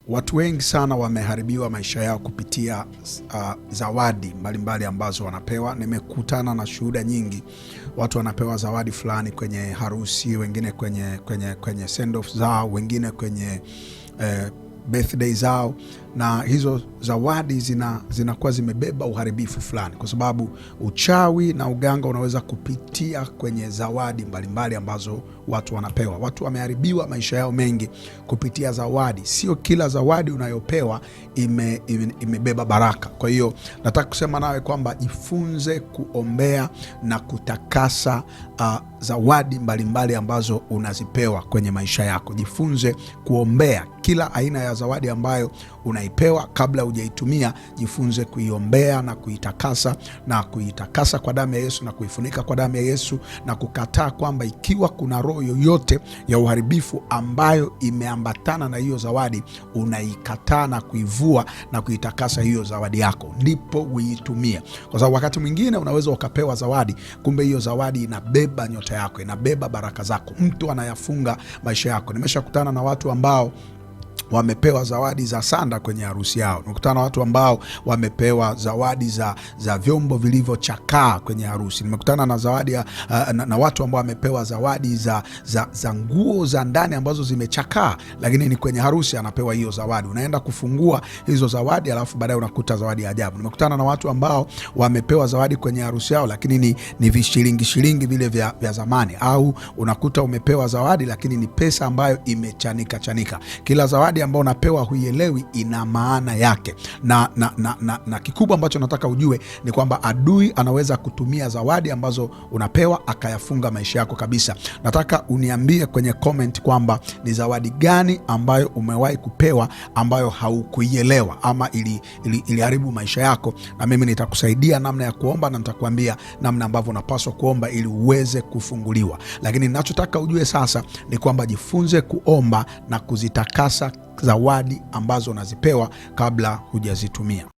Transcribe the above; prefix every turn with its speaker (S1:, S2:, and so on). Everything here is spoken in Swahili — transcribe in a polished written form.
S1: Watu wengi sana wameharibiwa maisha yao kupitia zawadi mbalimbali ambazo wanapewa. Nimekutana na shuhuda nyingi, watu wanapewa zawadi fulani kwenye harusi, wengine kwenye send off zao, wengine kwenye birthday zao, na hizo zawadi zinakuwa zimebeba uharibifu fulani, kwa sababu uchawi na uganga unaweza kupitia kwenye zawadi mbalimbali ambazo watu wanapewa. Watu wameharibiwa maisha yao mengi kupitia zawadi. Sio kila zawadi unayopewa imebeba baraka. Kwa hiyo nataka kusema nawe kwamba jifunze kuombea na kutakasa zawadi mbalimbali ambazo unazipewa kwenye maisha yako. Jifunze kuombea kila aina ya zawadi ambayo unaipewa. Kabla hujaitumia, jifunze kuiombea na kuitakasa kwa damu ya Yesu, na kuifunika kwa damu ya Yesu, na kukataa kwamba ikiwa kuna roho yoyote ya uharibifu ambayo imeambatana na hiyo zawadi, unaikataa na kuivua na kuitakasa hiyo zawadi yako, ndipo uitumie. Kwa sababu wakati mwingine unaweza ukapewa zawadi, kumbe hiyo zawadi inabeba nyota yako, inabeba baraka zako, mtu anayafunga maisha yako. Nimeshakutana na watu ambao wamepewa zawadi za sanda kwenye harusi yao. Nimekutana na watu ambao wamepewa zawadi za vyombo vilivyochakaa kwenye harusi. Nimekutana na zawadi na watu ambao wamepewa zawadi za nguo za ndani ambazo zimechakaa, lakini ni kwenye harusi anapewa hiyo zawadi. Unaenda kufungua hizo zawadi, alafu baadaye unakuta zawadi ya ajabu. Nimekutana na watu ambao wamepewa zawadi kwenye harusi yao, lakini ni vishilingi vile vya zamani, au unakuta umepewa zawadi lakini ni pesa ambayo imechanika. Kila zawadi ambao unapewa huielewi ina maana yake, na kikubwa ambacho nataka ujue ni kwamba adui anaweza kutumia zawadi ambazo unapewa akayafunga maisha yako kabisa. Nataka uniambie kwenye comment kwamba ni zawadi gani ambayo umewahi kupewa ambayo haukuielewa ama iliharibu maisha yako, na mimi nitakusaidia namna ya kuomba, na nitakwambia namna ambavyo unapaswa kuomba ili uweze kufunguliwa. Lakini ninachotaka ujue sasa ni kwamba jifunze kuomba na kuzitakasa zawadi ambazo unazipewa kabla hujazitumia.